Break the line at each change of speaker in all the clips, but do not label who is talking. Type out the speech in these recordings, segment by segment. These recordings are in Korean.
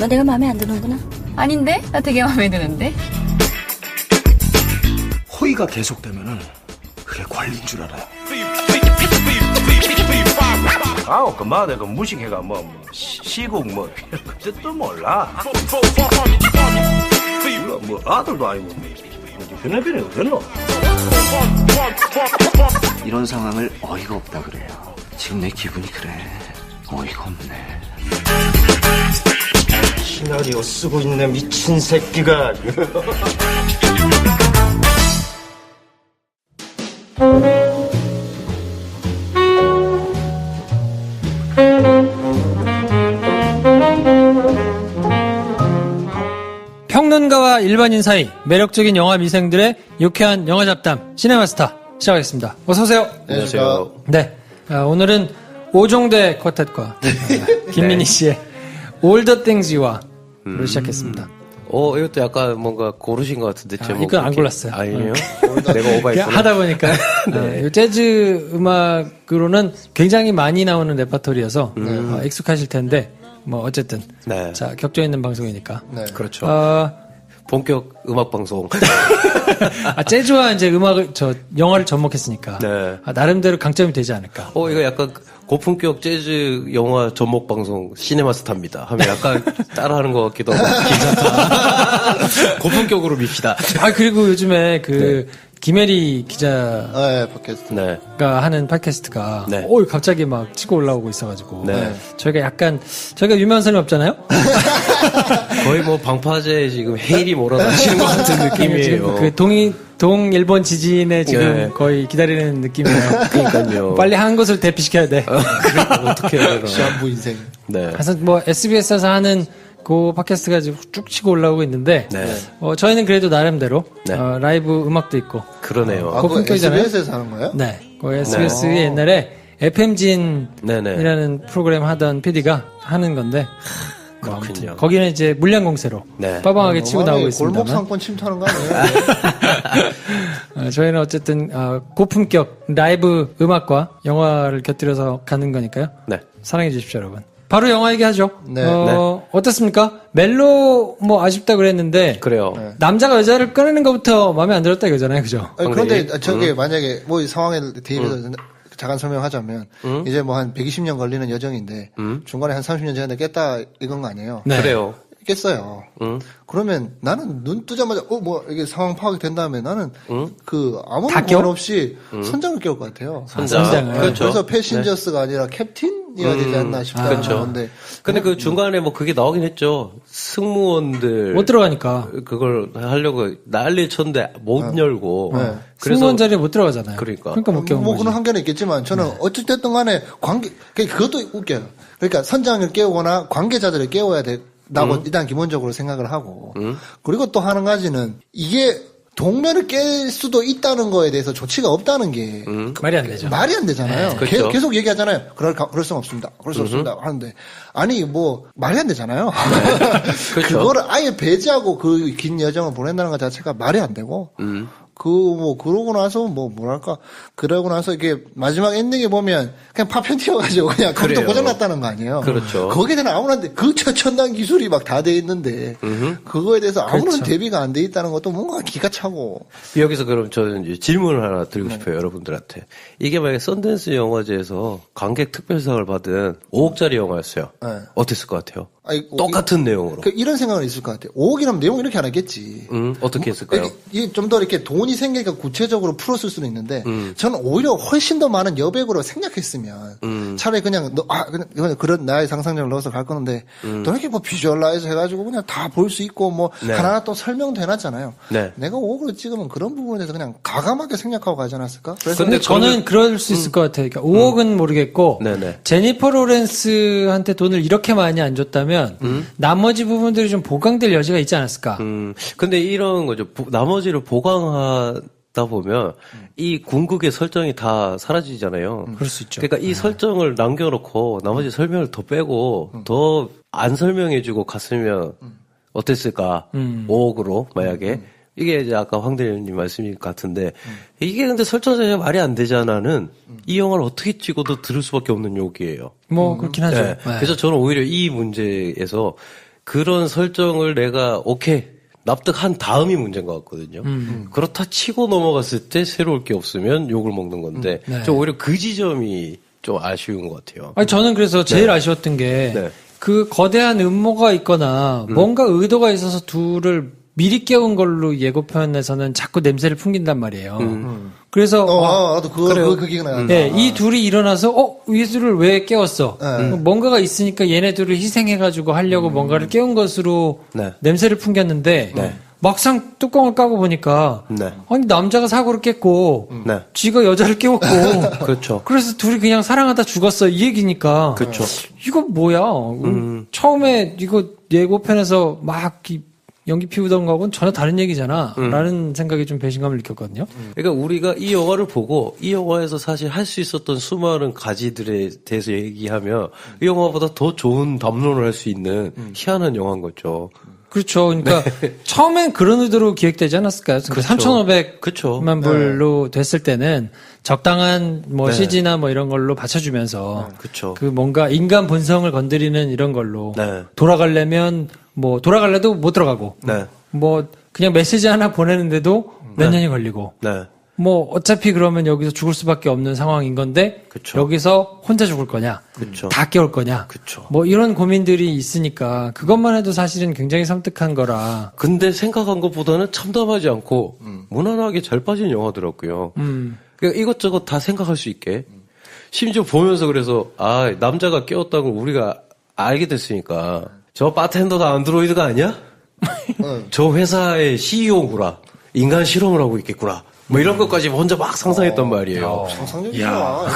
너 내가 마음에 안 드는구나?
아닌데? 나 되게 마음에 드는데?
호의가 계속되면은 그게 관리인 줄 알아요. 아우 그만 내가 무식해가 시국 그 뜻도 몰라. 뭐 아들도 아니고 변해변해 어딨노?
이런 상황을 어이가 없다 그래요. 지금 내 기분이 그래. 어이가 없네.
시나리오 쓰고 있는 미친 새끼가.
평론가와 일반인 사이 매력적인 영화 미생들의 유쾌한 영화 잡담 시네마스타 시작하겠습니다. 어서 오세요.
안녕하세요.
네, 오늘은 오종대 쿼텟과 김민희 씨의 All the Things You Are로 시작했습니다.
이것도 약간 뭔가 고르신 것 같은데 제목.
이건 안 골랐어요.
아니에요? 내가 오버했구나.
하다 보니까 이 재즈 음악으로는 굉장히 많이 나오는 레퍼토리여서 익숙하실 텐데 뭐 어쨌든
네.
자 격조 있는 방송이니까.
네. 그렇죠. 본격 음악 방송.
재즈와 이제 음악을 영화를 접목했으니까
네.
나름대로 강점이 되지 않을까.
이거 약간 고품격 재즈 영화 전목 방송 시네마스타입니다. 하면 약간 따라하는 것 같기도 하고 괜찮다. 고품격으로 밉시다.
그리고 요즘에 김혜리 기자가
네.
하는 팟캐스트가
네.
갑자기 막 치고 올라오고 있어가지고
네.
저희가 유명한 사람이 없잖아요.
거의 뭐 방파제에 지금 헤일이 몰아닥치는 것 같은 느낌이에요.
지금 동일본 지진에 지금
네.
거의 기다리는 느낌이에요.
그러니까요.
빨리 한 곳을 대피시켜야 돼.
어떻게 해야 되나.
시한부 인생.
네.
그래서 뭐 SBS에서 하는 그 팟캐스트가 지금 쭉 치고 올라오고 있는데
네.
저희는 그래도 나름대로
네.
라이브 음악도 있고
그러네요.
고품격이잖아요.
SBS에서 하는 거예요?
네. SBS의 옛날에 FM진이라는
네네.
프로그램 하던 PD가 하는 건데
그렇군요.
거기는 이제 물량 공세로
네.
빠방하게 치고 나오고
골목
있습니다만
상권 침투하는 거 아니에요?
저희는 어쨌든 고품격 라이브 음악과 영화를 곁들여서 가는 거니까요.
네.
사랑해 주십시오, 여러분. 바로 영화 얘기하죠.
네.
어떻습니까? 멜로 아쉽다 그랬는데
그래요.
네.
남자가 여자를 꺼내는 것부터 마음에 안 들었다 이거잖아요, 그죠?
그런데 저게 만약에 뭐 이 상황에 대입해서 잠깐 설명하자면 이제 뭐 한 120년 걸리는 여정인데 중간에 한 30년 전에 깼다 이건 거 아니에요?
네.
그래요.
깼어요. 그러면 나는 눈 뜨자마자 이게 상황 파악이 된 다음에 나는 아무
다
고민 없이 선장을 깨울 것 같아요.
선장을.
그렇죠.
그래서 패신저스가 아니라 캡틴이어야 되지 않나 싶다는
그렇죠.
건데.
근데 그 중간에 뭐 그게 나오긴 했죠. 승무원들
못 들어가니까.
그걸 하려고 난리 쳤는데 못 열고.
네.
그래서
승무원 자리에 못 들어가잖아요.
그러니까
못 깨운
뭐
거지.
그런 한계는 있겠지만 저는 어찌됐든 간에 그것도 웃겨요. 그러니까 선장을 깨우거나 관계자들을 깨워야 된다고 일단 기본적으로 생각을 하고 그리고 또 한 가지는 이게 동면을 깰 수도 있다는 거에 대해서 조치가 없다는 게
말이 안 되죠.
말이 안 되잖아요.
그렇죠.
계속 얘기하잖아요. 그럴 수는 없습니다. 그럴 수 없습니다. 하는데 아니 뭐 말이 안 되잖아요.
그렇죠.
그거를 아예 배제하고 그 긴 여정을 보낸다는 것 자체가 말이 안 되고 그러고 나서 그러고 나서 이게 마지막 엔딩에 보면 그냥 파편 튀어가지고 그냥 컴퓨터
그래요.
고장났다는 거 아니에요.
그렇죠.
거기에 대한 아무런 그 최첨단 기술이 막 다 돼 있는데 그거에 대해서 아무런
그렇죠.
대비가 안 돼 있다는 것도 뭔가 기가 차고.
여기서 그럼 저는 이제 질문을 하나 드리고 싶어요. 여러분들한테. 이게 만약에 썬댄스 영화제에서 관객 특별상을 받은 5억짜리 영화였어요.
네.
어땠을 것 같아요?
아니,
똑같은 내용으로.
이런 생각은 있을 것 같아요. 5억이라면 내용 이렇게 안 하겠지.
어떻게 했을까요?
이게 좀 더 이렇게 돈이 생기니까 구체적으로 풀었을 수는 있는데, 저는 오히려 훨씬 더 많은 여백으로 생략했으면, 차라리 그냥 그런 나의 상상력을 넣어서 갈 건데, 또 이렇게 뭐 비주얼라이즈 해가지고 그냥 다 볼 수 있고,
네.
하나하나 또 설명도 해놨잖아요.
네.
내가 5억으로 찍으면 그런 부분에 대해서 그냥 가감하게 생략하고 가지 않았을까? 그래서
근데 저는 그럴 수 있을 것 같아요. 그러니까 5억은 모르겠고
네네.
제니퍼 로렌스한테 돈을 이렇게 많이 안 줬다면 나머지 부분들이 좀 보강될 여지가 있지 않았을까?
근데 이런 거죠. 나머지를 보강하다 보면 이 궁극의 설정이 다 사라지잖아요.
그럴 수 있죠.
그러니까 이 설정을 남겨놓고 나머지 설명을 더 빼고 더 안 설명해주고 갔으면 어땠을까? 5억으로 만약에. 이게 이제 아까 황대현님 말씀인 것 같은데 이게 근데 설정 자체가 말이 안 되잖아는 이 영화를 어떻게 찍어도 들을 수밖에 없는 욕이에요.
그렇긴 하죠.
네. 그래서 저는 오히려 이 문제에서 그런 설정을 내가 오케이 납득한 다음이 문제인 것 같거든요. 그렇다 치고 넘어갔을 때 새로울 게 없으면 욕을 먹는 건데
네.
좀 오히려 그 지점이 좀 아쉬운 것 같아요.
아니, 저는 그래서 제일 아쉬웠던 게
네.
그 거대한 음모가 있거나 뭔가 의도가 있어서 둘을 미리 깨운 걸로 예고편에서는 자꾸 냄새를 풍긴단 말이에요. 그래서
나도 그 기억나.
네, 이 둘이 일어나서 얘들을 왜 깨웠어? 뭔가가 있으니까 얘네들을 희생해가지고 하려고 뭔가를 깨운 것으로
네.
냄새를 풍겼는데 막상 뚜껑을 까고 보니까
네.
아니 남자가 사고를 깼고
네.
쥐가 여자를 깨웠고
그렇죠.
그래서 둘이 그냥 사랑하다 죽었어 이 얘기니까
그렇죠.
이거 뭐야? 처음에 이거 예고편에서 막 연기 피우던 거하고는 전혀 다른 얘기잖아. 라는 생각에 좀 배신감을 느꼈거든요.
그러니까 우리가 이 영화를 보고 이 영화에서 사실 할 수 있었던 수많은 가지들에 대해서 얘기하면 이 영화보다 더 좋은 담론을 할 수 있는 희한한 영화인 거죠.
그렇죠. 그러니까 처음엔 그런 의도로 기획되지 않았을까요?
그렇죠.
3,500만
그렇죠.
불로 됐을 때는 적당한 뭐 CG나 뭐 이런 걸로 받쳐주면서
그렇죠.
그 뭔가 인간 본성을 건드리는 이런 걸로
네.
돌아가려면 뭐 돌아갈래도 못 들어가고
네.
뭐 그냥 메시지 하나 보내는데도 몇 년이 걸리고
네.
뭐 어차피 그러면 여기서 죽을 수밖에 없는 상황인 건데
그쵸.
여기서 혼자 죽을 거냐
그쵸.
다 깨울 거냐
그쵸.
뭐 이런 고민들이 있으니까 그것만 해도 사실은 굉장히 섬뜩한 거라
근데 생각한 것보다는 참담하지 않고 무난하게 잘 빠진 영화더라고요. 그러니까 이것저것 다 생각할 수 있게. 심지어 보면서 그래서 남자가 깨웠다는 걸 우리가 알게 됐으니까 저 바텐더가 안드로이드가 아니야? 저 회사의 CEO구나. 인간 실험을 하고 있겠구나. 뭐 이런 것까지 혼자 막 상상했단 말이에요.
상상력이야.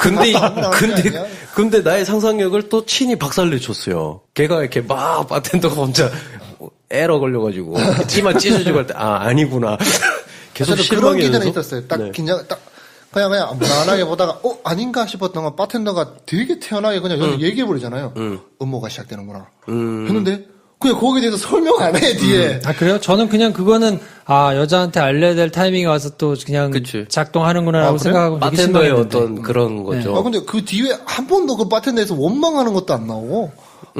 근데 나의 상상력을 또 친히 박살내줬어요. 걔가 이렇게 막 바텐더가 혼자 에러 걸려가지고 찌만 찢어주고 할 때
저도
아니구나. 계속
그런
실망이
기전에 있었어요. 딱 그냥 무난하게 보다가 아닌가 싶었던 건 바텐더가 되게 태연하게 그냥 여기 얘기해버리잖아요. 음모가 시작되는구나. 했는데 그냥 거기에 대해서 설명 안 해 뒤에.
아 그래요? 저는 그냥 그거는 여자한테 알려야 될 타이밍이 와서 또 그냥
그치.
작동하는구나라고
그래?
생각하고 되게
바텐더의
실망했는데.
어떤 그런 거죠.
근데 그 뒤에 한 번도 그 바텐더에서 원망하는 것도 안 나오고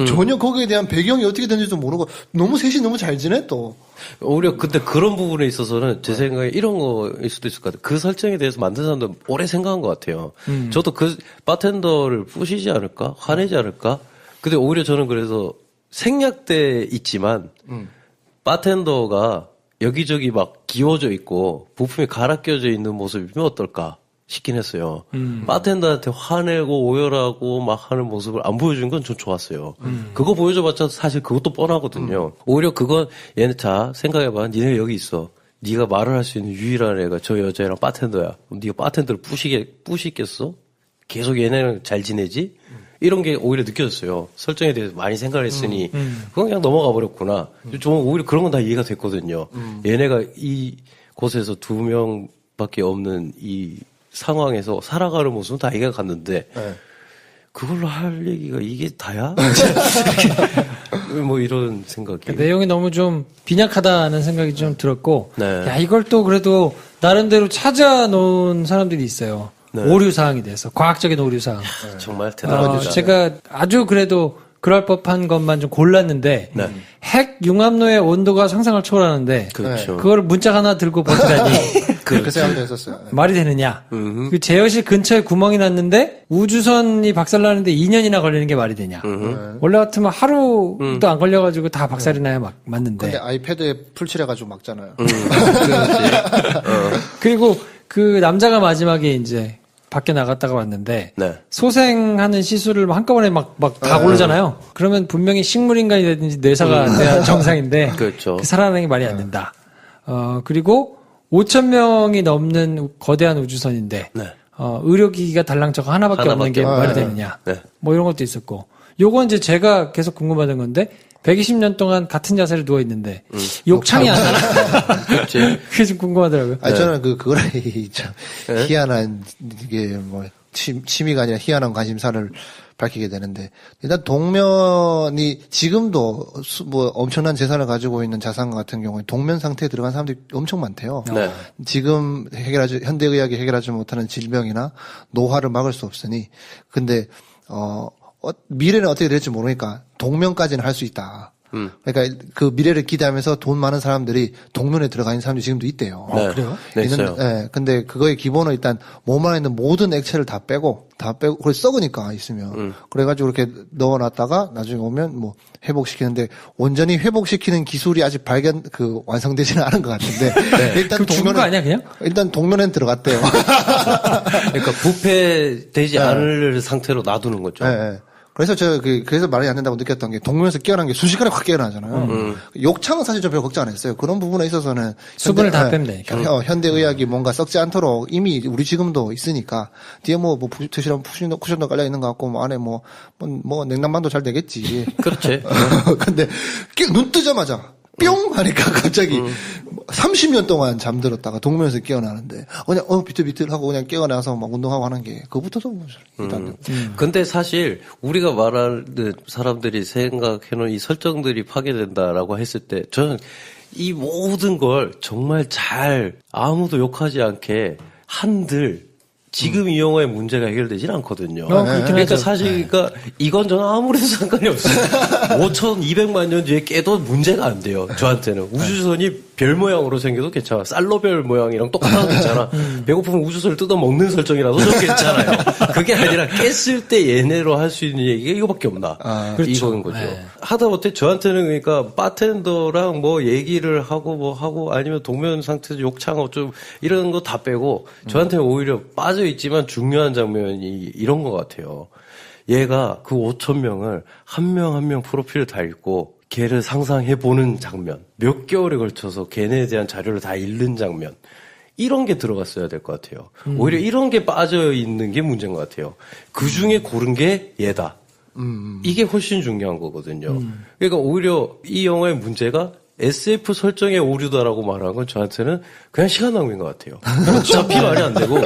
전혀 거기에 대한 배경이 어떻게 되는지도 모르고 너무 셋이 너무 잘 지내 또.
오히려 근데 그런 부분에 있어서는 제 생각에 이런 거일 수도 있을 것 같아요. 그 설정에 대해서 만든 사람도 오래 생각한 것 같아요. 저도 그 바텐더를 부시지 않을까? 화내지 않을까? 근데 오히려 저는 그래서 생략돼 있지만 바텐더가 여기저기 막 기워져 있고 부품이 갈아 껴져 있는 모습이면 어떨까 싶긴 했어요. 바텐더한테 화내고 오열하고 막 하는 모습을 안 보여준 건 전 좋았어요. 그거 보여줘봤자 사실 그것도 뻔하거든요. 오히려 그건 얘네 자 생각해봐. 니네 여기 있어. 네가 말을 할 수 있는 유일한 애가 저 여자애랑 바텐더야. 그럼 네가 바텐더를 부시겠어? 계속 얘네랑 잘 지내지? 이런 게 오히려 느껴졌어요. 설정에 대해서 많이 생각을 했으니 그건 그냥 넘어가 버렸구나. 저는 오히려 그런 건 다 이해가 됐거든요. 얘네가 이 곳에서 2명밖에 없는 이 상황에서 살아가는 모습은 다 이해가 갔는데 그걸로 할 얘기가 이게 다야? 뭐 이런 생각이.
내용이 너무 좀 빈약하다는 생각이 좀 들었고
네.
야 이걸 또 그래도 나름대로 찾아놓은 사람들이 있어요.
네.
오류사항에 대해서 과학적인 오류사항.
정말 대단하죠.
제가 아주 그래도 그럴 법한 것만 좀 골랐는데
네.
핵 융합로의 온도가 상상을 초월하는데
그렇죠.
그걸 문짝 하나 들고 버티다니
그렇게 생각도 했었어요.
말이 되느냐. 그 제어실 근처에 구멍이 났는데 우주선이 박살나는데 2년이나 걸리는 게 말이 되냐. 원래 같으면 하루도 안 걸려가지고 다 박살이 나야 맞는데.
근데 아이패드에 풀칠해가지고 막잖아요.
그리고 그 남자가 마지막에 이제 밖에 나갔다가 왔는데
네.
소생하는 시술을 한꺼번에 막 다 고르잖아요. 그러면 분명히 식물인간이 되든지 뇌사가 돼야 정상인데
그렇죠.
그 살아나는 게 말이 안 된다. 그리고 5,000명이 넘는 거대한 우주선인데
네.
의료기기가 달랑저가 하나밖에 없는 게 말이 되느냐.
네.
뭐 이런 것도 있었고. 요건 이제 제가 계속 궁금하던 건데 120년 동안 같은 자세로 누워 있는데 욕창이 안 나나?
그렇지.
그게 좀 궁금하더라고요.
아니 저는 그거를 참 희한한 이게 뭐 취미가 아니라 희한한 관심사를 밝히게 되는데 일단 동면이 지금도 뭐 엄청난 재산을 가지고 있는 자산 같은 경우에 동면 상태에 들어간 사람들이 엄청 많대요.
네.
지금 현대의학이 해결하지 못하는 질병이나 노화를 막을 수 없으니 근데 미래는 어떻게 될지 모르니까 동면까지는 할 수 있다. 그러니까 그 미래를 기대하면서 돈 많은 사람들이 동면에 들어가 있는 사람들이 지금도 있대요.
그래요?
네, 있어요.
예, 근데 그거의 기본은 일단 몸 안에 있는 모든 액체를 다 빼고, 그래 썩으니까 있으면. 그래가지고 이렇게 넣어놨다가 나중에 오면 뭐 회복시키는데 온전히 회복시키는 기술이 아직 완성되지는 않은 것 같은데. 일단
그럼 죽은 거 아니야, 그냥?
일단 동면엔 들어갔대요.
그러니까 부패되지 않을 상태로 놔두는 거죠.
예, 예. 그래서 그래서 말이 안 된다고 느꼈던 게 동면에서 깨어난 게 순식간에 확 깨어나잖아요. 욕창은 사실 저 별 걱정 안 했어요. 그런 부분에 있어서는
수분을 다 빼면 되니까.
현대의학이 뭔가 썩지 않도록 이미 우리 지금도 있으니까 뒤에 뭐 드시라면 쿠션도 깔려 있는 것 같고 뭐 안에 뭐 냉난방도 잘 되겠지.
그렇지.
근데 눈 뜨자마자 뿅 하니까 갑자기 30년 동안 잠들었다가 동면에서 깨어나는데 그냥 비틀비틀 하고 그냥 깨어나서 막 운동하고 하는 게 그부터도 일단
근데 사실 우리가 말하는 사람들이 생각해놓은 이 설정들이 파괴된다라고 했을 때 저는 이 모든 걸 정말 잘 아무도 욕하지 않게 한들 지금 이 영화의 문제가 해결되진 않거든요. 그러니까 사실, 그러니까 이건 저는 아무래도 상관이 없어요. 5,200만 년 뒤에 깨도 문제가 안 돼요. 저한테는. 우주선이 별 모양으로 생겨도 괜찮아. 쌀로별 모양이랑 똑같아도 괜찮아. 배고프면 우주선을 뜯어 먹는 설정이라도 좀 괜찮아요. 그게 아니라 깼을 때 얘네로 할 수 있는 얘기가 이거밖에 없나.
그렇죠.
이거인 거죠. 하다못해 저한테는 그러니까 바텐더랑 뭐 얘기를 하고 아니면 동면 상태에서 욕창하고 좀 이런 거 다 빼고 저한테는 오히려 빠져 있지만 중요한 장면이 이런 것 같아요. 얘가 그 5,000명을 한 명 한 명 프로필을 다 읽고 걔를 상상해보는 장면. 몇 개월에 걸쳐서 걔네에 대한 자료를 다 읽는 장면. 이런 게 들어갔어야 될 것 같아요. 오히려 이런 게 빠져 있는 게 문제인 것 같아요. 그 중에 고른 게 얘다. 이게 훨씬 중요한 거거든요. 그러니까 오히려 이 영화의 문제가 SF 설정의 오류다라고 말하는 건 저한테는 그냥 시간 낭비인 것 같아요. 어차피 말이 안 되고.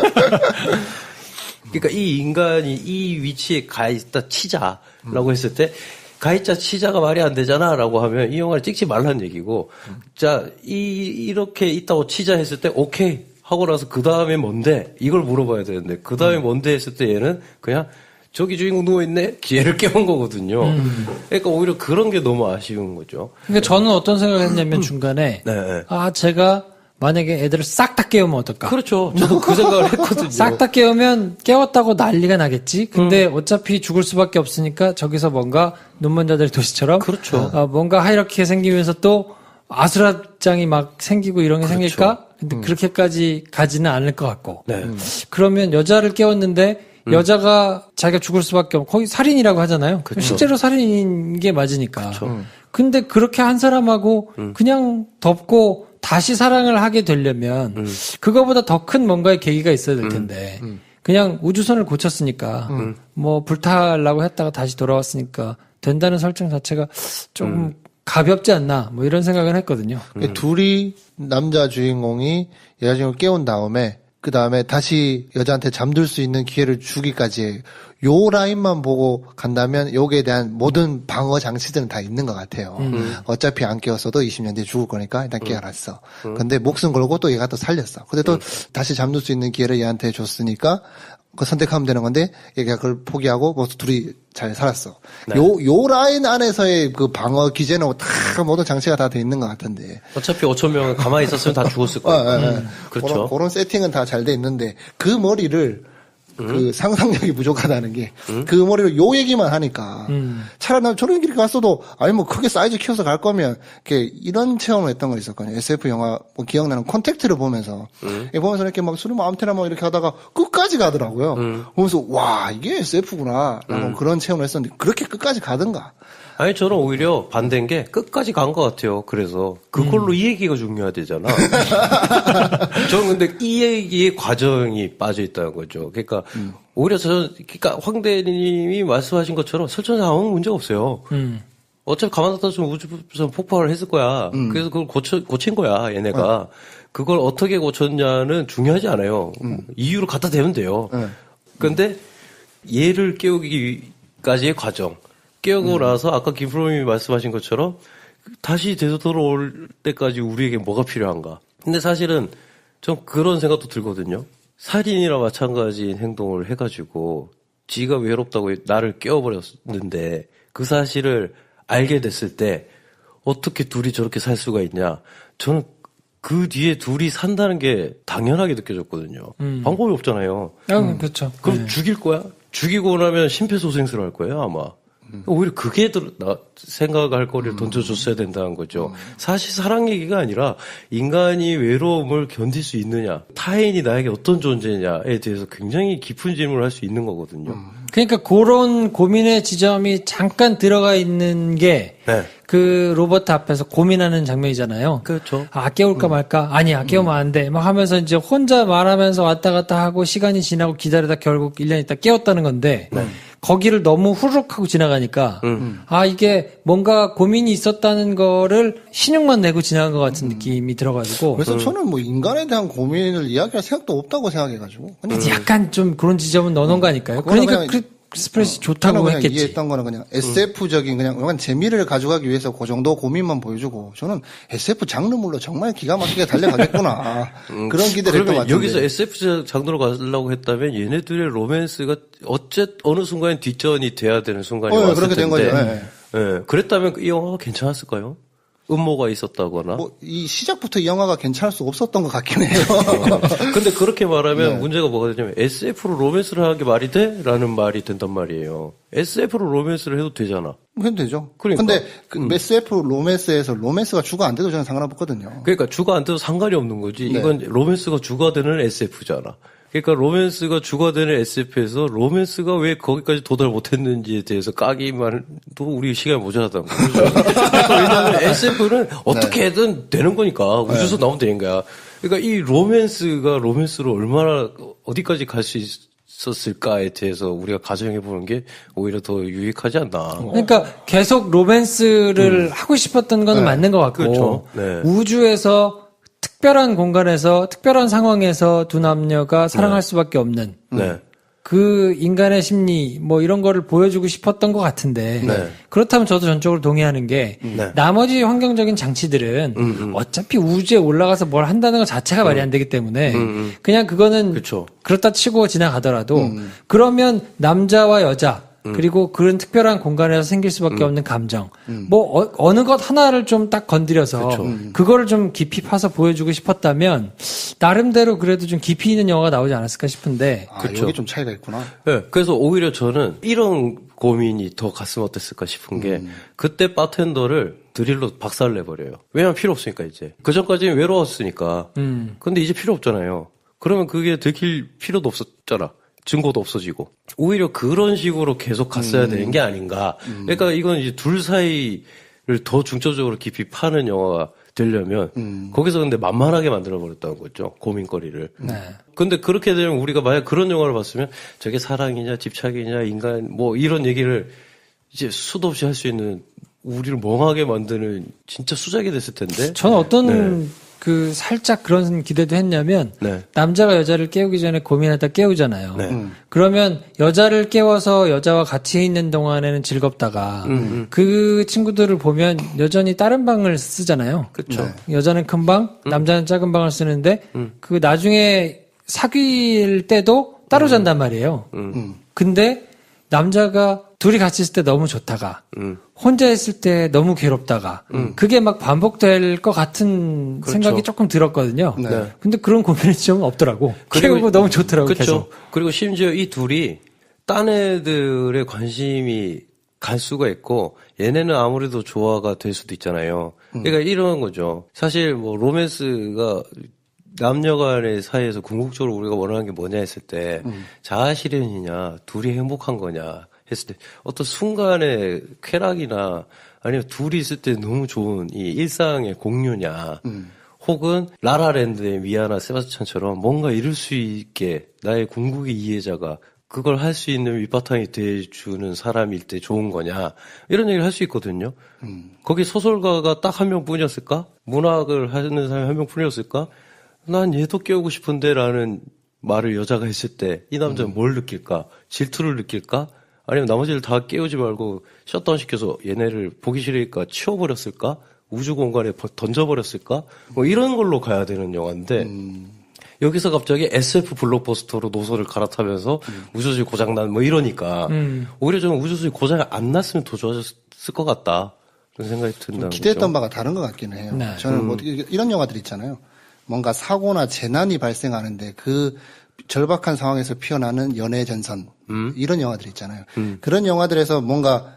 그러니까 이 인간이 이 위치에 가 있다 치자라고 했을 때 가있자 치자가 말이 안 되잖아라고 하면 이 영화를 찍지 말라는 얘기고 자 이렇게 있다고 치자 했을 때 오케이 하고 나서 그 다음에 뭔데 이걸 물어봐야 되는데 그 다음에 뭔데 했을 때 얘는 그냥 저기 주인공 누워있네? 기회를 깨운 거거든요. 그러니까 오히려 그런 게 너무 아쉬운 거죠.
그러니까 저는 어떤 생각을 했냐면 중간에
네.
제가 만약에 애들을 싹 다 깨우면 어떨까?
그렇죠. 저도 그 생각을 했거든요.
싹 다 깨우면 깨웠다고 난리가 나겠지. 근데 어차피 죽을 수밖에 없으니까 저기서 뭔가 눈먼 자들의 도시처럼
그렇죠.
뭔가 하이라키가 생기면서 또 아수라장이 막 생기고 이런 게 생길까? 근데 그렇게까지 가지는 않을 것 같고.
네.
그러면 여자를 깨웠는데 여자가 자기가 죽을 수밖에 없고 거기 살인이라고 하잖아요. 실제로 살인인 게 맞으니까. 근데 그렇게 한 사람하고 그냥 덮고 다시 사랑을 하게 되려면 그거보다 더 큰 뭔가의 계기가 있어야 될 텐데 그냥 우주선을 고쳤으니까 뭐 불타려고 했다가 다시 돌아왔으니까 된다는 설정 자체가 좀 가볍지 않나 뭐 이런 생각을 했거든요.
둘이 남자 주인공이 여자 주인공을 깨운 다음에 그 다음에 다시 여자한테 잠들 수 있는 기회를 주기까지 요 라인만 보고 간다면 요기에 대한 모든 방어 장치들은 다 있는 것 같아요. 어차피 안 깨웠어도 20년 뒤에 죽을 거니까 일단 깨어났어. 근데 목숨 걸고 또 얘가 또 살렸어. 근데 또 다시 잠들 수 있는 기회를 얘한테 줬으니까 그 선택하면 되는 건데 얘가 그걸 포기하고 뭐 둘이 잘 살았어.
네.
요 라인 안에서의 그 방어 기제는 다 모든 장치가 다 돼 있는 것 같은데.
어차피 5,000명은 가만히 있었으면 다 죽었을 거예요. 그렇죠.
그런 세팅은 다 잘 돼 있는데 그 머리를 그 상상력이 부족하다는 게 그 머리를 요 얘기만 하니까 차라리 난 저런 길이 갔어도 아니 뭐 크게 사이즈 키워서 갈 거면 이렇게 이런 체험을 했던 거 있었거든요. SF 영화 뭐 기억나는 콘택트를 보면서 이렇게 막 술을 아무 때나 뭐 이렇게 하다가 끝까지 가더라고요. 보면서 와 이게 SF구나라고 그런 체험을 했었는데 그렇게 끝까지 가든가.
아니 저는 오히려 반대인 게 끝까지 간 것 같아요. 그래서 그걸로 이 얘기가 중요하대잖아. 저는 근데 이 얘기의 과정이 빠져 있다는 거죠. 그러니까 오히려 그러니까 황 대리님이 말씀하신 것처럼 설정상 아무 문제가 없어요. 어차피 가만 놔뒀으면 우주선 폭발을 했을 거야. 그래서 그걸 고친 거야 얘네가. 그걸 어떻게 고쳤냐는 중요하지 않아요. 이유를 갖다 대면 돼요. 그런데 얘를 깨우기까지의 과정. 깨우고 나서 아까 김프로님이 말씀하신 것처럼 다시 되돌아올 때까지 우리에게 뭐가 필요한가. 근데 사실은 전 그런 생각도 들거든요. 살인이나 마찬가지인 행동을 해가지고 지가 외롭다고 나를 깨워버렸는데 그 사실을 알게 됐을 때 어떻게 둘이 저렇게 살 수가 있냐. 저는 그 뒤에 둘이 산다는 게 당연하게 느껴졌거든요. 방법이 없잖아요.
그렇죠.
그럼 죽일 거야? 죽이고 나면 심폐소생술을 할 거예요, 아마. 오히려 그게 생각할 거리를 던져줬어야 된다는 거죠. 사실 사랑 얘기가 아니라 인간이 외로움을 견딜 수 있느냐, 타인이 나에게 어떤 존재냐에 대해서 굉장히 깊은 질문을 할 수 있는 거거든요.
그러니까 그런 고민의 지점이 잠깐 들어가 있는 게
네.
그 로버트 앞에서 고민하는 장면이잖아요.
그렇죠.
깨울까 말까? 아니야, 깨우면 안 돼. 막 하면서 이제 혼자 말하면서 왔다 갔다 하고 시간이 지나고 기다리다 결국 1년 있다 깨웠다는 건데 거기를 너무 후루룩 하고 지나가니까 이게 뭔가 고민이 있었다는 거를 신용만 내고 지나간 것 같은 느낌이 들어가지고
그래서 저는 뭐 인간에 대한 고민을 이야기할 생각도 없다고 생각해가지고. 그냥
약간 좀 그런 지점은 넣어놓은 거 아닐까요? 그러니까 크리스프레시 좋다고
그냥
했겠지.
이해했던 거는 그냥 SF적인 그냥 재미를 가져가기 위해서 그 정도 고민만 보여주고 저는 SF 장르물로 정말 기가 막히게 달려가겠구나 그런 기대를 했던 것 같은데
여기서 SF 장르로 가려고 했다면 얘네들의 로맨스가 어느 순간에 뒷전이 돼야 되는 순간이 왔을
그렇게 된
텐데.
거죠. 네.
예, 그랬다면 이 영화가 괜찮았을까요? 음모가 있었다거나.
이 시작부터 이 영화가 괜찮을 수 없었던 것 같긴 해요.
근데 그렇게 말하면
네.
문제가 뭐가 되냐면 SF로 로맨스를 하는 게 말이 돼? 라는 말이 된단 말이에요. SF로 로맨스를 해도 되잖아.
해도 되죠.
그러니까.
근데 SF 로맨스에서 로맨스가 주가 안 돼도 저는 상관없거든요.
그러니까 주가 안 돼도 상관이 없는 거지.
네.
이건 로맨스가 주가 되는 SF잖아. 그러니까 로맨스가 주가 되는 SF에서 로맨스가 왜 거기까지 도달 못했는지에 대해서 까기만 또 우리 시간이 모자라다는 거죠. 그러니까 왜냐하면 SF는 어떻게든 되는 거니까 우주선 나오면 되는 거야. 그러니까 이 로맨스가 로맨스로 얼마나 어디까지 갈 수 있었을까에 대해서 우리가 가정해 보는 게 오히려 더 유익하지 않나.
그러니까 계속 로맨스를 하고 싶었던 거는 맞는 것 같고
그렇죠. 네.
우주에서 특별한 공간에서 특별한 상황에서 두 남녀가 사랑할 수밖에 없는
네.
그 인간의 심리 뭐 이런 거를 보여주고 싶었던 것 같은데 그렇다면 저도 전적으로 동의하는 게 나머지 환경적인 장치들은 어차피 우주에 올라가서 뭘 한다는 것 자체가 말이 안 되기 때문에 그냥 그거는
그쵸.
그렇다 치고 지나가더라도 그러면 남자와 여자 그리고 그런 특별한 공간에서 생길 수밖에 없는 감정. 뭐, 어느 것 하나를 좀 딱 건드려서, 그거를 좀 깊이 파서 보여주고 싶었다면, 나름대로 그래도 좀 깊이 있는 영화가 나오지 않았을까 싶은데.
여기 좀 차이가 있구나.
네, 그래서 오히려 저는 이런 고민이 더 갔으면 어땠을까 싶은 게, 그때 바텐더를 드릴로 박살을 내버려요. 왜냐면 필요 없으니까 이제. 그 전까지는 외로웠으니까. 근데 이제 필요 없잖아요. 그러면 그게 들킬 필요도 없었잖아. 증거도 없어지고. 오히려 그런 식으로 계속 갔어야 되는 게 아닌가. 그러니까 이건 이제 둘 사이를 더 중점적으로 깊이 파는 영화가 되려면 거기서 근데 만만하게 만들어버렸다는 거죠. 고민거리를. 근데 그렇게 되면 우리가 만약 그런 영화를 봤으면 저게 사랑이냐 집착이냐 인간 뭐 이런 얘기를 이제 수도 없이 할 수 있는 우리를 멍하게 만드는 진짜 수작이 됐을 텐데.
저는 어떤 그 살짝 그런 기대도 했냐면 남자가 여자를 깨우기 전에 고민하다 깨우잖아요. 그러면 여자를 깨워서 여자와 같이 있는 동안에는 즐겁다가 그 친구들을 보면 여전히 다른 방을 쓰잖아요.
그렇죠.
여자는 큰 방, 남자는 작은 방을 쓰는데 그 나중에 사귈 때도 따로 잔단 말이에요. 근데 남자가 둘이 같이 있을 때 너무 좋다가 혼자 있을 때 너무 괴롭다가 그게 막 반복될 것 같은 생각이 조금 들었거든요. 근데 그런 고민이 좀 없더라고. 깨우고 너무 좋더라고.
그렇죠.
계속.
그리고 심지어 이 둘이 딴 애들의 관심이 갈 수가 있고 얘네는 아무래도 조화가 될 수도 있잖아요. 그러니까 이런 거죠. 사실 뭐 로맨스가 남녀 간의 사이에서 궁극적으로 우리가 원하는 게 뭐냐 했을 때 자아 실현이냐 둘이 행복한 거냐 했을 때 어떤 순간의 쾌락이나 아니면 둘이 있을 때 너무 좋은 이 일상의 공유냐 혹은 라라랜드의 미아나 세바스찬처럼 뭔가 이룰 수 있게 나의 궁극의 이해자가 그걸 할 수 있는 밑바탕이 돼주는 사람일 때 좋은 거냐 이런 얘기를 할 수 있거든요. 거기 소설가가 딱 한 명뿐이었을까? 문학을 하는 사람이 한 명뿐이었을까? 난 얘도 깨우고 싶은데라는 말을 여자가 했을 때 이 남자는 뭘 느낄까? 질투를 느낄까? 아니면 나머지를 다 깨우지 말고 셧다운 시켜서 얘네를 보기 싫으니까 치워버렸을까? 우주 공간에 던져버렸을까? 뭐 이런 걸로 가야 되는 영화인데 여기서 갑자기 SF 블록버스터로 노선을 갈아타면서 우주선이 고장난 뭐 이러니까 오히려 저는 우주선이 고장이 안 났으면 더 좋아졌을 것 같다. 그런 생각이 든다는
기대했던
거죠.
바가 다른 것 같기는 해요.
네.
저는 뭐 이런 영화들 있잖아요. 뭔가 사고나 재난이 발생하는데 그 절박한 상황에서 피어나는 연애 전선 이런 영화들 있잖아요. 그런 영화들에서 뭔가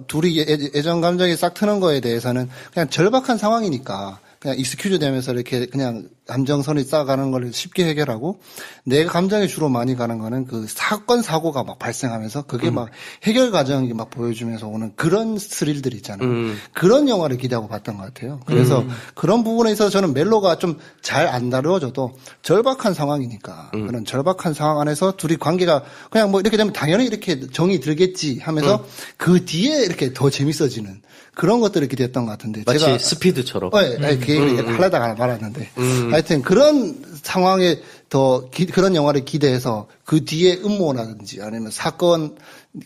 둘이 애정 감정이 싹 트는 거에 대해서는 그냥 절박한 상황이니까 그냥 익스큐즈 되면서 이렇게 그냥 감정선이 쌓아가는 걸 쉽게 해결하고 내 감정이 주로 많이 가는 거는 그 사건 사고가 막 발생하면서 그게 막 해결 과정이 막 보여주면서 오는 그런 스릴들 있잖아요. 그런 영화를 기대하고 봤던 것 같아요. 그래서 그런 부분에 있어서 저는 멜로가 좀 잘 안 다루어져도 절박한 상황이니까 그런 절박한 상황 안에서 둘이 관계가 그냥 뭐 이렇게 되면 당연히 이렇게 정이 들겠지 하면서 그 뒤에 이렇게 더 재밌어지는 그런 것들을 기대했던 것 같은데
마치
제가
스피드처럼.
네, 그 얘기를 하려다가 말았는데 하여튼 그런 상황에 더 그런 영화를 기대해서 그 뒤에 음모라든지 아니면 사건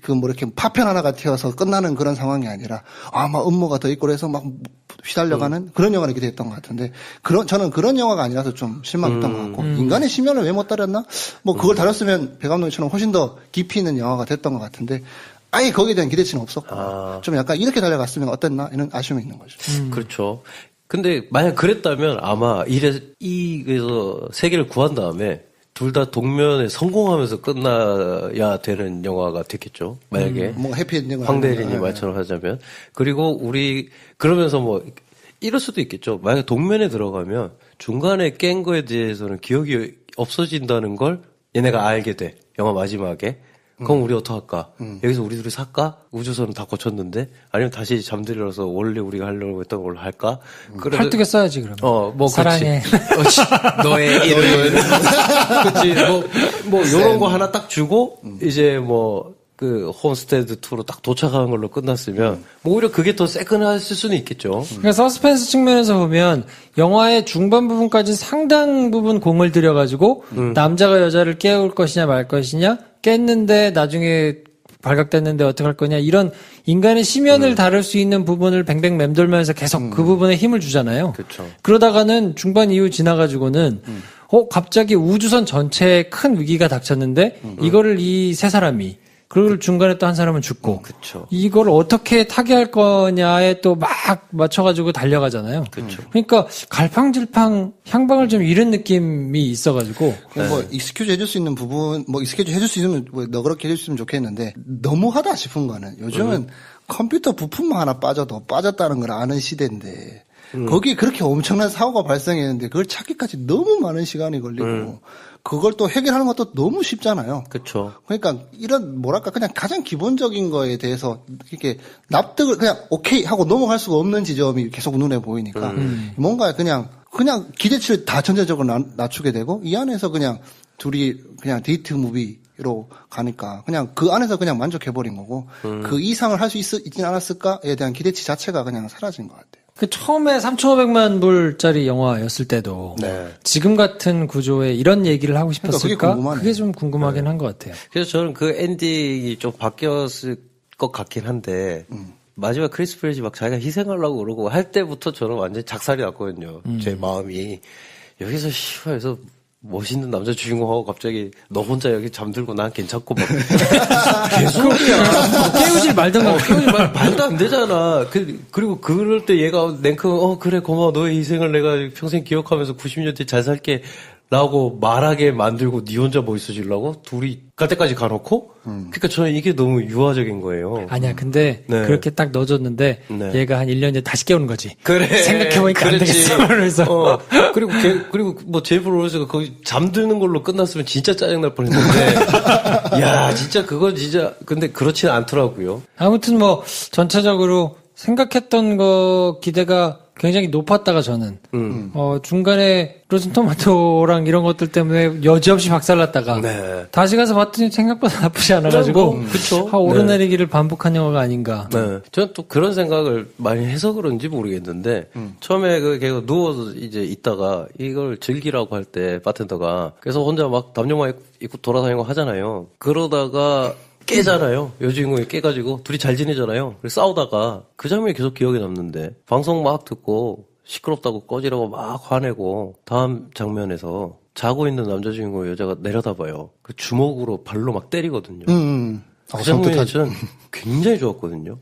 그 뭐 이렇게 파편 하나가 튀어서 끝나는 그런 상황이 아니라 막 음모가 더 있고 그래서 막 휘달려가는 그런 영화를 기대했던 것 같은데 저는 그런 영화가 아니라서 좀 실망했던 것 같고 인간의 심연을 왜 못 다뤘나? 뭐 그걸 다뤘으면 배 감독님처럼 훨씬 더 깊이 있는 영화가 됐던 것 같은데 아예 거기에 대한 기대치는 없었고 좀 약간 이렇게 달려갔으면 어땠나 이런 아쉬움이 있는 거죠.
그렇죠. 근데 만약 그랬다면 아마 이에서 세계를 구한 다음에 둘 다 동면에 성공하면서 끝나야 되는 영화가 됐겠죠. 만약에
뭔가 해피엔딩을
황대리님 말처럼 하자면. 그리고 그러면서 뭐 이럴 수도 있겠죠. 만약에 동면에 들어가면 중간에 깬 거에 대해서는 기억이 없어진다는 걸 얘네가 알게 돼. 영화 마지막에. 그럼 우리 어떡할까? 여기서 우리 둘이 살까? 우주선은 다 고쳤는데? 아니면 다시 잠들어서 원래 우리가 하려고 했던 걸로 할까?
팔뚝에 써야지 그러면.
뭐
사랑해.
그렇지. 너의 이름. 그렇지. 뭐 요런 거 하나 딱 주고 이제 뭐 그 홈스테드 2로 딱 도착하는 걸로 끝났으면 뭐 오히려 그게 더 세끈했을 수는 있겠죠.
그러니까 서스펜스 측면에서 보면 영화의 중반 부분까지 상당 부분 공을 들여가지고 남자가 여자를 깨울 것이냐 말 것이냐 깼는데 나중에 발각됐는데 어떡할 거냐 이런 인간의 심연을 다룰 수 있는 부분을 뱅뱅 맴돌면서 계속 그 부분에 힘을 주잖아요.
그렇죠.
그러다가는 중반 이후 지나가지고는 갑자기 우주선 전체에 큰 위기가 닥쳤는데 이거를 이 세 사람이 그걸 중간에 또 한 사람은 죽고
그쵸.
이걸 어떻게 타개할 거냐에 또 막 맞춰가지고 달려가잖아요. 그러니까 갈팡질팡 향방을 좀 잃은 느낌이 있어가지고
뭐 익스큐즈 해줄 수 있는 부분 뭐 익스큐즈 해줄 수 있으면 뭐 너그럽게 해줬으면 좋겠는데 너무하다 싶은 거는 요즘은 컴퓨터 부품만 하나 빠져도 빠졌다는 걸 아는 시대인데 거기에 그렇게 엄청난 사고가 발생했는데 그걸 찾기까지 너무 많은 시간이 걸리고 그걸 또 해결하는 것도 너무 쉽잖아요.
그렇죠.
그러니까 이런 뭐랄까 그냥 가장 기본적인 거에 대해서 이렇게 납득을 그냥 오케이 하고 넘어갈 수가 없는 지점이 계속 눈에 보이니까 뭔가 그냥 기대치를 다 전체적으로 낮추게 되고 이 안에서 그냥 둘이 그냥 데이트 무비로 가니까 그냥 그 안에서 그냥 만족해버린 거고 그 이상을 할 수 있진 않았을까에 대한 기대치 자체가 그냥 사라진 것 같아요.
그 처음에 3,500만 불짜리 영화였을 때도 지금 같은 구조에 이런 얘기를 하고 싶었을까?
그러니까
그게 좀 궁금하긴 한 것 같아요.
그래서 저는 그 엔딩이 좀 바뀌었을 것 같긴 한데 마지막 크리스 프레지 막 자기가 희생하려고 그러고 할 때부터 저는 완전 작살이 났거든요. 제 마음이. 여기서 시화에서 멋있는 남자 주인공하고 갑자기 너 혼자 여기 잠들고 난 괜찮고 막 개소리야.
깨우질 말든가.
깨우질 말도 안 되잖아. 그리고 그럴 때 얘가 냉큼 그래 고마워 너의 희생을 내가 평생 기억하면서 90년 뒤 잘 살게 라고 말하게 만들고 니 혼자 멋있어지려고 둘이 갈 때까지 가놓고 그러니까 저는 이게 너무 유화적인 거예요.
아니야, 근데 그렇게 딱 넣어줬는데 얘가 한 1년 뒤에 다시 깨우는 거지.
그래.
생각해보니까 안 되겠어. 그래서.
그리고 뭐 제이프 로저가 거기 잠드는 걸로 끝났으면 진짜 짜증날 뻔했는데 야 진짜 그건 진짜 근데 그렇지는 않더라고요.
아무튼 뭐 전체적으로 생각했던 거 기대가 굉장히 높았다가 저는 중간에 로즌토마토랑 이런 것들 때문에 여지없이 박살났다가 다시 가서 봤더니 생각보다 나쁘지 않아가지고
그쵸.
오르내리기를 반복한 영화가 아닌가.
저는 또 그런 생각을 많이 해서 그런지 모르겠는데 처음에 걔가 누워서 이제 있다가 이걸 즐기라고 할 때 바텐더가 그래서 혼자 막 담요만 입고 돌아다니고 하잖아요. 그러다가 깨잖아요. 여주인공이 깨가지고 둘이 잘 지내잖아요. 그래서 싸우다가 그 장면이 계속 기억에 남는데 방송 막 듣고 시끄럽다고 꺼지라고 막 화내고 다음 장면에서 자고 있는 남자 주인공 여자가 내려다봐요. 그 주먹으로 발로 막 때리거든요. 그 장면이 저는 굉장히 좋았거든요.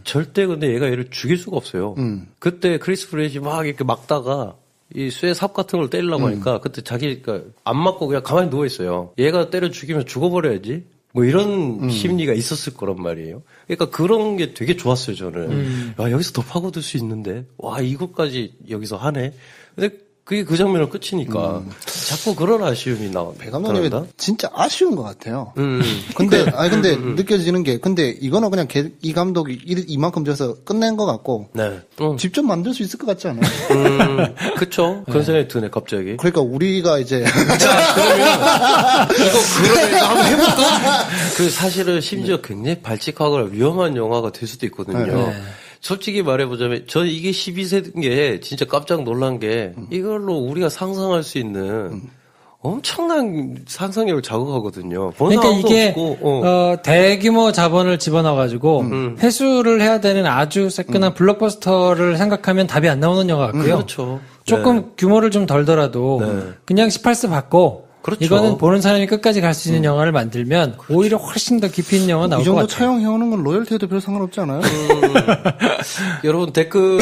절대 근데 얘가 얘를 죽일 수가 없어요. 그때 크리스 프렛이 막 이렇게 막다가 이 쇠 삽 같은 걸 때리려고 하니까 그때 자기가 안 맞고 그냥 가만히 누워 있어요. 얘가 때려 죽이면 죽어버려야지. 뭐 이런 심리가 있었을 거란 말이에요. 그러니까 그런 게 되게 좋았어요, 저는. 야, 여기서 더 파고들 수 있는데. 와, 이것까지 여기서 하네. 근데 그게 그 장면으로 끝이니까. 자꾸 그런 아쉬움이
배 감독님이 진짜 아쉬운 것 같아요.
근데
느껴지는 게, 근데 이거는 그냥 이 감독이 이만큼 돼서 끝낸 것 같고.
네.
직접 만들 수 있을 것 같지 않아요?
그쵸. 그런 생각이 드네, 갑자기.
그러니까 우리가 이제.
이거 한번 해볼까? 그 사실은 심지어 굉장히 발칙하거나 위험한 영화가 될 수도 있거든요.
네.
솔직히 말해보자면, 저는 이게 12세인 게 진짜 깜짝 놀란 게, 이걸로 우리가 상상할 수 있는 엄청난 상상력을 자극하거든요.
그러니까 이게,
없고,
대규모 자본을 집어넣어가지고, 회수를 해야 되는 아주 새끈한 블록버스터를 생각하면 답이 안 나오는 영화 같고요.
그렇죠.
조금
네.
규모를 좀 덜더라도,
네.
그냥 18세 받고,
그렇죠.
이거는 보는 사람이 끝까지 갈 수 있는 영화를 만들면 오히려 훨씬 더 깊이 있는 영화 나올
이
것
정도
같아요.
차용해오는 건 로열티에도 별 상관없지 않아요?
여러분 댓글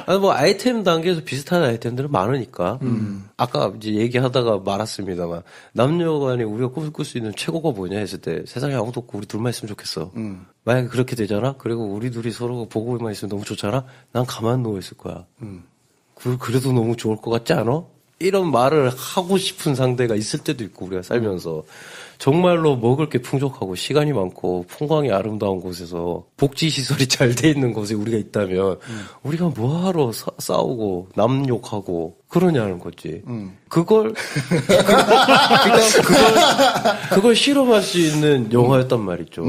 아니 뭐 아이템 단계에서 비슷한 아이템들은 많으니까 아까 이제 얘기하다가 말았습니다만 남녀간에 우리가 꿈꿀 수 있는 최고가 뭐냐 했을 때 세상에 아무도 없고 우리 둘만 있으면 좋겠어. 만약에 그렇게 되잖아. 그리고 우리 둘이 서로 보고만 있으면 너무 좋잖아. 난 가만 누워 있을 거야. 그래도 너무 좋을 것 같지 않아? 이런 말을 하고 싶은 상대가 있을 때도 있고 우리가 살면서 정말로 먹을 게 풍족하고 시간이 많고 풍광이 아름다운 곳에서 복지 시설이 잘 돼 있는 곳에 우리가 있다면 우리가 뭐하러 싸우고 남 욕하고 그러냐는 거지. 그걸 그걸 실험할 수 있는 영화였단 말이죠.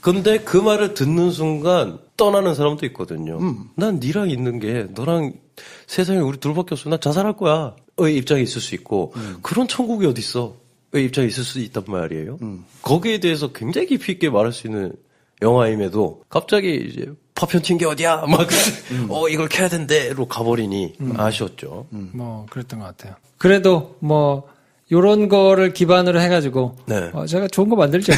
근데 그 말을 듣는 순간 떠나는 사람도 있거든요. 난 니랑 있는 게 너랑 세상에 우리 둘밖에 없어. 난 자살할 거야. 의 입장이 있을 수 있고 그런 천국이 어딨어. 의 입장이 있을 수 있단 말이에요. 거기에 대해서 굉장히 깊이 있게 말할 수 있는 영화임에도 갑자기 이제 파편 튄 게 어디야? 막 이걸 켜야 된대로 가버리니 아쉬웠죠.
뭐 그랬던 것 같아요. 그래도 뭐 요런 거를 기반으로 해가지고
네.
제가 좋은 거 만들죠.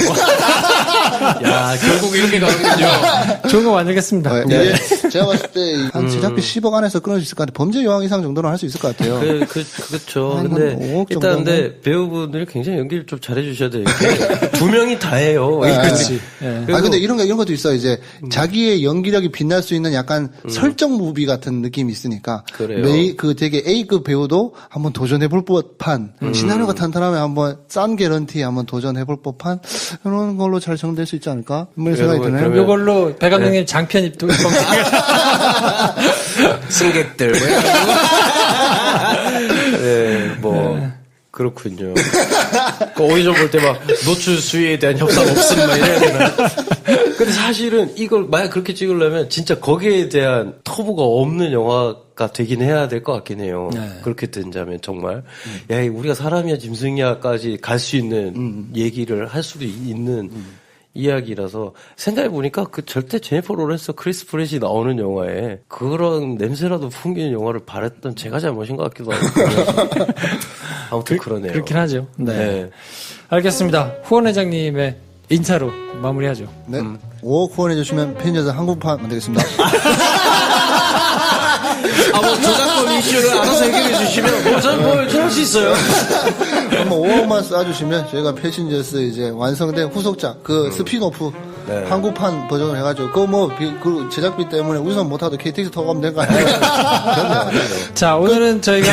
야 결국 이렇게 가는군요.
좋은 거 만들겠습니다.
이게 제가 봤을 때 한 제작비 10억 안에서 끊을 수 있을 것 같아요. 범죄 요항 이상 정도는 할 수 있을 것 같아요.
그렇죠.
한
근데
5억
일단
정도는?
근데 배우분들이 굉장히 연기를 좀 잘해주셔야 돼요. 두 명이 다 해요.
그렇지. 예.
근데 이런 것도 있어요. 이제 자기의 연기력이 빛날 수 있는 약간 설정 무비 같은 느낌이 있으니까.
그래요.
그 되게 A급 배우도 한번 도전해볼 법한, 시나리오가 탄탄하면 한번 싼 개런티 한번 도전해볼 법한, 이런 걸로 잘 정될 수 있지 않을까? 이런 생각이 드네요.
그러면-
요걸로 배 감독님 장편 입도
승객들. 네, 뭐 그렇군요. 그 오디션 볼 때 막 노출 수위에 대한 협상 없음 막 이래야 되나? 근데 사실은 이걸 만약 그렇게 찍으려면 진짜 거기에 대한 터부가 없는 영화가 되긴 해야 될 것 같긴 해요.
네.
그렇게 된다면 정말 야 우리가 사람이야 짐승이야까지 갈 수 있는 얘기를 할 수도 있는. 이야기라서 생각해보니까 그 절대 제니퍼 로렌스 크리스 프렛이 나오는 영화에 그런 냄새라도 풍기는 영화를 바랬던 제가 잘못인 것 같기도 하고 아무튼 그러네요.
그렇긴 하죠. 네.
네.
알겠습니다. 후원 회장님의 인사로 마무리하죠.
네. 5억 후원해주시면 팬여자 한국판 만들겠습니다.
뭐 저작권 이슈를 알아서 해결해 주시면 저는 할 수 있어요.
한번 5억만 쏴주시면 저희가 패신저스 이제 완성된 후속작 그 스피노프
네.
한국판 버전을 해가지고 그 제작비 때문에 우선 못하도 KTX 타고 가면 될 거 아니에요?
자, 오늘은 저희가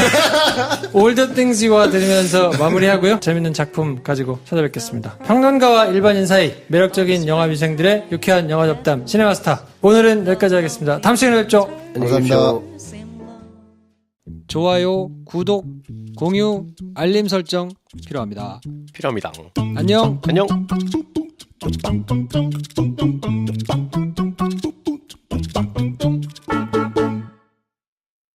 올드 띵즈와 들으면서 마무리하고요. 재밌는 작품 가지고 찾아뵙겠습니다. 평론가와 일반인 사이 매력적인 영화 미생들의 유쾌한 영화 잡담 시네마스타. 오늘은 여기까지 하겠습니다. 다음 시간에 뵙죠.
감사합니다.
좋아요, 구독, 공유, 알림 설정 필요합니다.
필요합니다.
안녕.
안녕.